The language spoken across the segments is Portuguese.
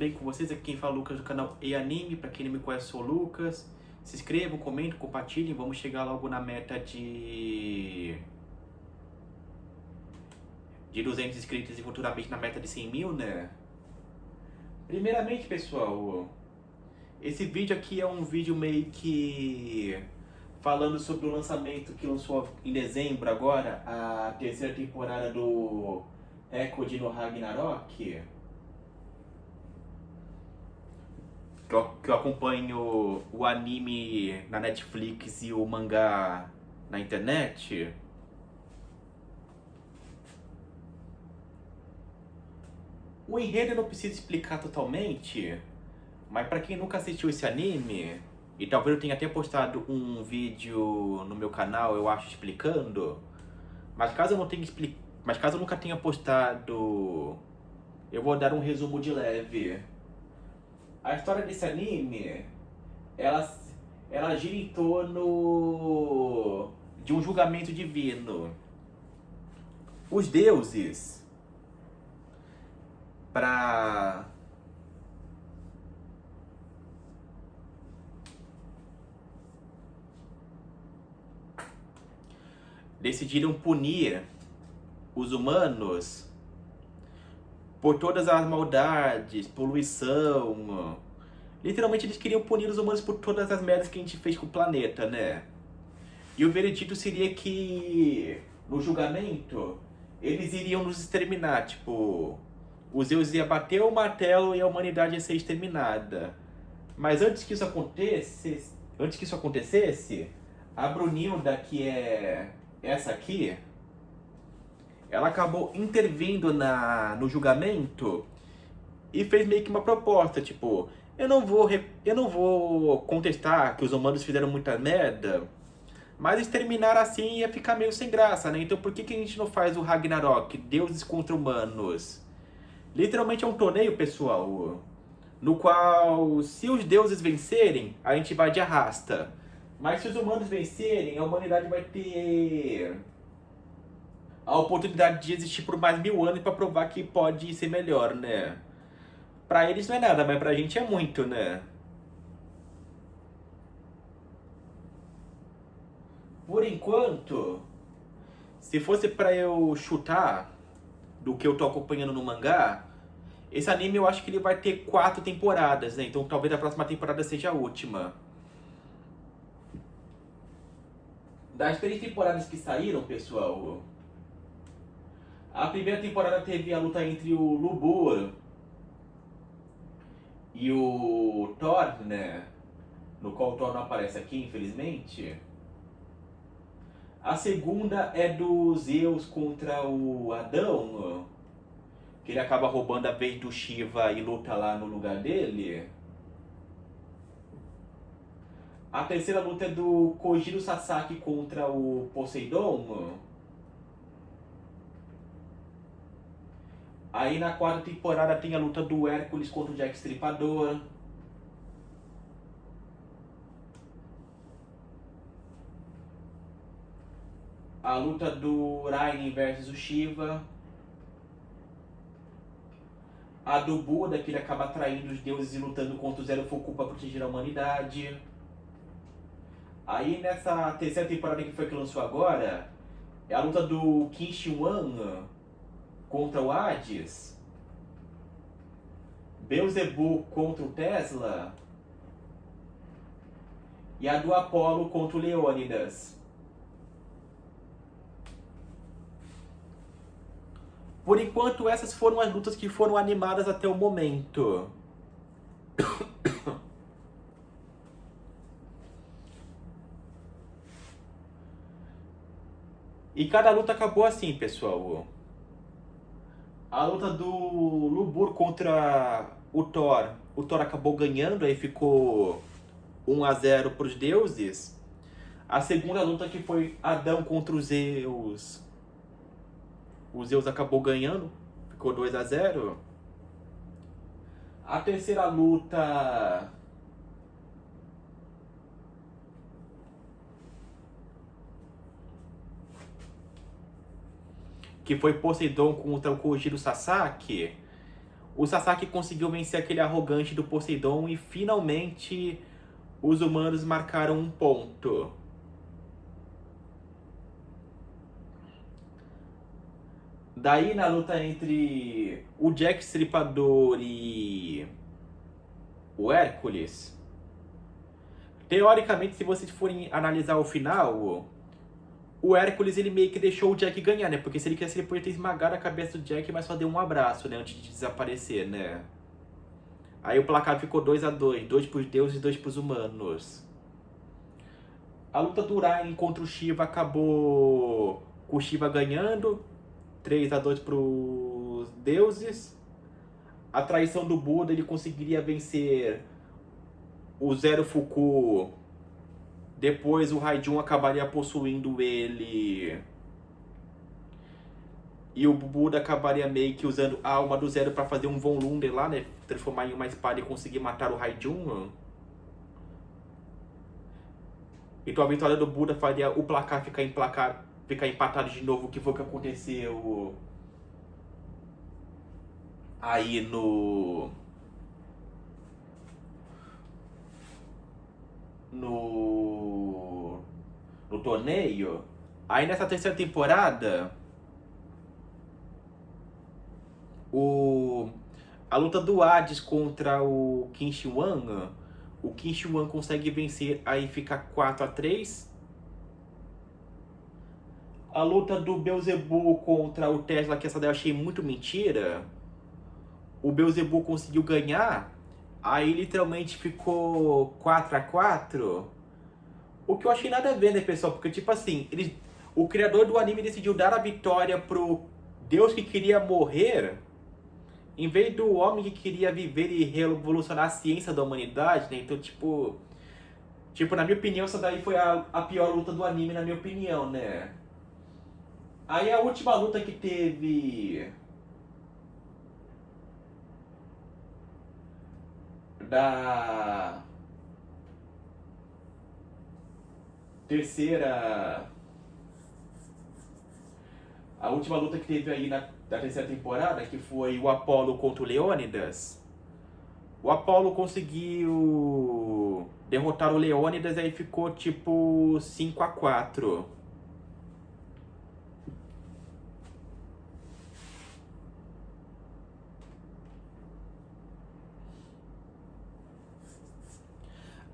bem com vocês? Aqui quem fala é o Lucas do canal E-Anime. Pra quem não me conhece, eu sou o Lucas. Se inscrevam, comentem, compartilhem. Vamos chegar logo na meta de 200 inscritos e futuramente na meta de 100 mil, né? Primeiramente, pessoal, esse vídeo aqui é um vídeo meio que falando sobre o lançamento que lançou em dezembro agora, a terceira temporada do Record no Ragnarok. Que eu acompanho o anime na Netflix e o mangá na internet. O enredo eu não preciso explicar totalmente, mas pra quem nunca assistiu esse anime, e talvez eu tenha até postado um vídeo no meu canal, eu acho, explicando, mas caso eu não tenha mas caso eu nunca tenha postado, eu vou dar um resumo de leve. A história desse anime, ela, ela gira em torno de um julgamento divino. Os deuses, para decidiram punir os humanos por todas as maldades, poluição. Literalmente eles queriam punir os humanos por todas as merdas que a gente fez com o planeta, né? E o veredito seria que no julgamento eles iriam nos exterminar, tipo, os deuses iam bater o martelo e a humanidade ia ser exterminada. Mas antes que isso acontecesse, a Brunilda, que é essa aqui, ela acabou intervindo no julgamento e fez meio que uma proposta, tipo, eu não vou contestar que os humanos fizeram muita merda, mas exterminar assim ia ficar meio sem graça, né? Então por que a gente não faz o Ragnarok, deuses contra humanos? Literalmente é um torneio, pessoal, no qual, se os deuses vencerem, a gente vai de arrasta. Mas se os humanos vencerem, a humanidade vai ter a oportunidade de existir por mais 1000 anos para provar que pode ser melhor, né? Pra eles não é nada, mas pra gente é muito, né? Por enquanto, se fosse pra eu chutar do que eu tô acompanhando no mangá, esse anime eu acho que ele vai ter 4 temporadas, né? Então talvez a próxima temporada seja a última. Das 3 temporadas que saíram, pessoal, a primeira temporada teve a luta entre o Lubur e o Thor, né? No qual o Thor não aparece aqui, infelizmente. A segunda é do Zeus contra o Adão, que ele acaba roubando a vez do Shiva e luta lá no lugar dele. A terceira luta é do Kojiro Sasaki contra o Poseidon. Aí na quarta temporada tem a luta do Hércules contra o Jack Stripador. A luta do Raiden versus o Shiva. A do Buda, que ele acaba traindo os deuses e lutando contra o Zero Foku para proteger a humanidade. Aí nessa terceira temporada que foi que lançou agora, é a luta do Qin Shi Huang contra o Hades. Beelzebub contra o Tesla. E a do Apollo contra o Leônidas. Por enquanto, essas foram as lutas que foram animadas até o momento. E cada luta acabou assim, pessoal. A luta do Lubur contra o Thor. O Thor acabou ganhando, aí ficou 1-0 para os deuses. A segunda luta, que foi Adão contra os Zeus. O Zeus acabou ganhando, ficou 2-0. A terceira luta, que foi Poseidon contra o Kojiro Sasaki, o Sasaki conseguiu vencer aquele arrogante do Poseidon e finalmente os humanos marcaram um ponto. Daí na luta entre o Jack Stripador e o Hércules, teoricamente, se vocês forem analisar o final, o Hércules ele meio que deixou o Jack ganhar, né? Porque se ele quisesse, ele poderia ter esmagado a cabeça do Jack, mas só deu um abraço, né? Antes de desaparecer, né? Aí o placar ficou 2-2, 2 pros deuses e 2 pros humanos. A luta do Urain contra o Shiva acabou com o Shiva ganhando, 3-2 pros deuses. A traição do Buda, ele conseguiria vencer o Zero Fuku. Depois o Raijun acabaria possuindo ele. E o Buda acabaria meio que usando a alma do Zero pra fazer um Von Lunder lá, né? Transformar em uma espada e conseguir matar o Raijun. Então a vitória do Buda faria o placar ficar empatado de novo, que foi o que aconteceu aí no torneio. Aí nessa terceira temporada, a luta do Hades contra o Qin Shi Huang, o Qin Shi Huang consegue vencer, aí fica 4-3. A luta do Beelzebub contra o Tesla, que essa daí eu achei muito mentira. O Beelzebub conseguiu ganhar, aí literalmente ficou 4-4. O que eu achei nada a ver, né, pessoal? Porque, tipo assim, o criador do anime decidiu dar a vitória pro Deus que queria morrer, em vez do homem que queria viver e revolucionar a ciência da humanidade, né? Então, na minha opinião, essa daí foi a pior luta do anime, na minha opinião, né? Aí a última luta que teve da terceira... A última luta que teve aí da terceira temporada, que foi o Apollo contra o Leônidas. O Apollo conseguiu derrotar o Leônidas e aí ficou tipo 5-4.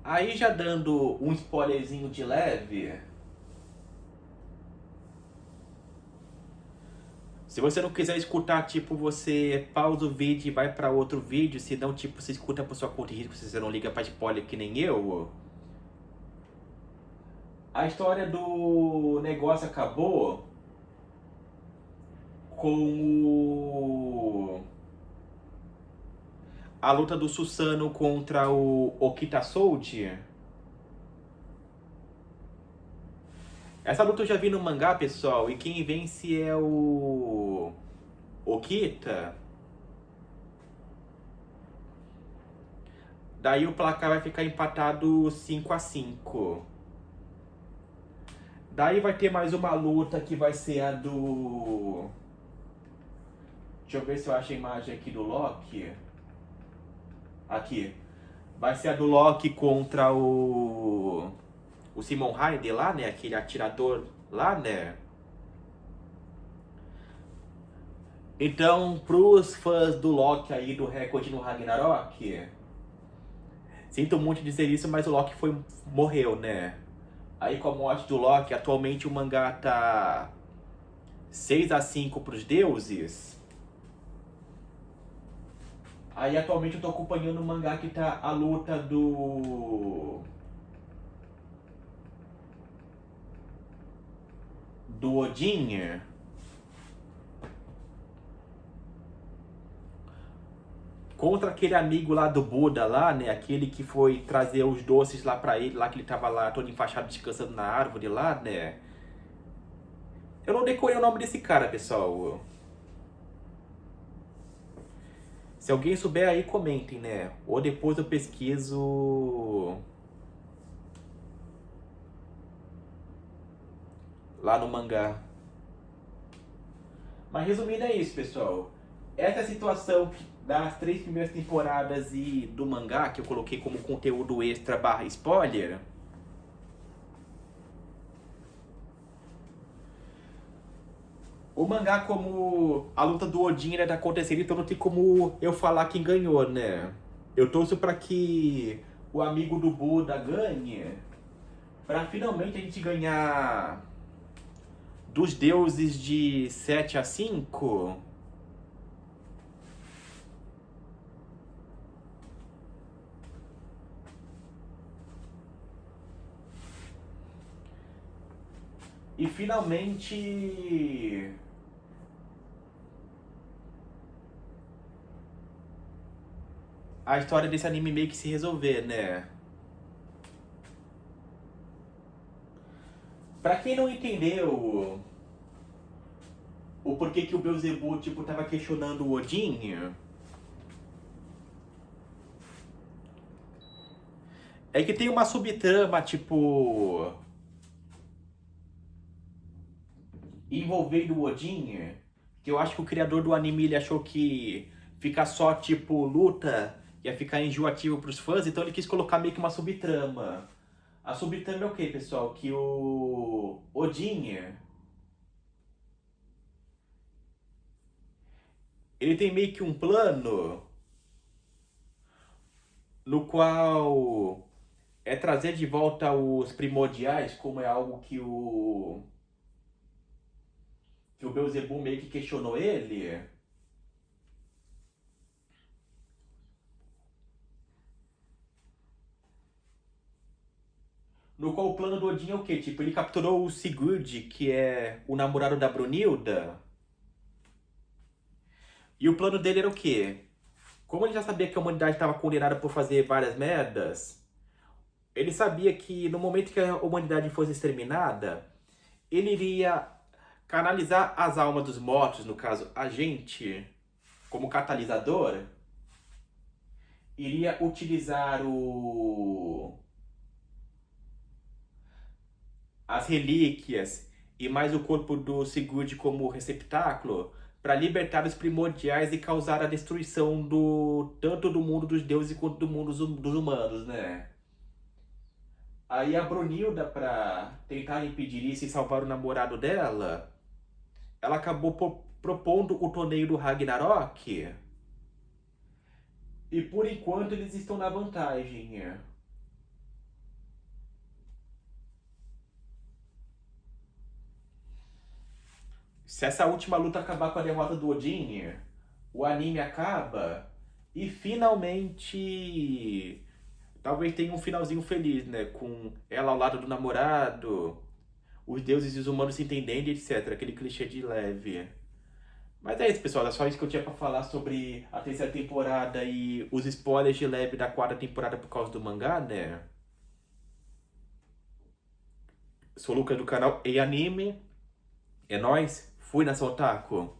Aí já dando um spoilerzinho de leve. Se você não quiser escutar, tipo, você pausa o vídeo e vai pra outro vídeo, senão, tipo, você escuta por sua conta e risco, se você não liga pra spoiler que nem eu. A história do negócio acabou com a luta do Susanoo contra o Okita Soldier. Essa luta eu já vi no mangá, pessoal, e quem vence é o Okita. Daí o placar vai ficar empatado 5-5. Daí vai ter mais uma luta que vai ser a do... Deixa eu ver se eu acho a imagem aqui do Loki. Aqui. Vai ser a do Loki contra o Simon Hayden lá, né? Aquele atirador lá, né? Então, pros fãs do Loki aí, do recorde no Ragnarok, sinto muito dizer isso, mas o Loki morreu, né? Aí com a morte do Loki, atualmente o mangá tá 6-5 pros deuses. Aí atualmente eu tô acompanhando o mangá que tá a luta do Odin contra aquele amigo lá do Buda lá, né? Aquele que foi trazer os doces lá pra ele, lá que ele tava lá todo enfaixado descansando na árvore lá, né? Eu não decorei o nome desse cara, pessoal. Se alguém souber aí, comentem, né? Ou depois eu pesquiso lá no mangá. Mas resumindo é isso, pessoal. Essa é a situação das 3 primeiras temporadas e do mangá, que eu coloquei como conteúdo extra barra spoiler, o mangá, como a luta do Odin ainda tá acontecendo, então não tem como eu falar quem ganhou, né? Eu torço pra que o amigo do Buda ganhe, pra finalmente a gente ganhar dos deuses de 7 a 5. E finalmente a história desse anime meio que se resolver, né? Pra quem não entendeu o porquê que o Beelzebub, tipo, tava questionando o Odin, é que tem uma subtrama, tipo, envolvendo o Odin, que eu acho que o criador do anime ele achou que ficar só, tipo, luta ia ficar enjoativo pros fãs, então ele quis colocar meio que uma subtrama. A subtrama é o quê, pessoal? Que o Odin, ele tem meio que um plano no qual é trazer de volta os primordiais, como é algo que o Beelzebub meio que questionou ele. No qual o plano do Odin é o quê? Tipo, ele capturou o Sigurd, que é o namorado da Brunilda. E o plano dele era o quê? Como ele já sabia que a humanidade estava condenada por fazer várias merdas, ele sabia que no momento que a humanidade fosse exterminada, ele iria canalizar as almas dos mortos, no caso a gente, como catalisador, iria utilizar as relíquias e mais o corpo do Sigurd como receptáculo para libertar os primordiais e causar a destruição do tanto do mundo dos deuses quanto do mundo dos humanos, né? Aí a Brunilda, para tentar impedir isso e salvar o namorado dela, ela acabou propondo o torneio do Ragnarok. E por enquanto eles estão na vantagem. Se essa última luta acabar com a derrota do Odin, o anime acaba e finalmente talvez tenha um finalzinho feliz, né? Com ela ao lado do namorado, os deuses e os humanos se entendendo, etc. Aquele clichê de leve. Mas é isso, pessoal. É só isso que eu tinha pra falar sobre a terceira temporada e os spoilers de leve da quarta temporada por causa do mangá, né? Sou o Lucas do canal E Anime. É nóis. Fui nessa otaku.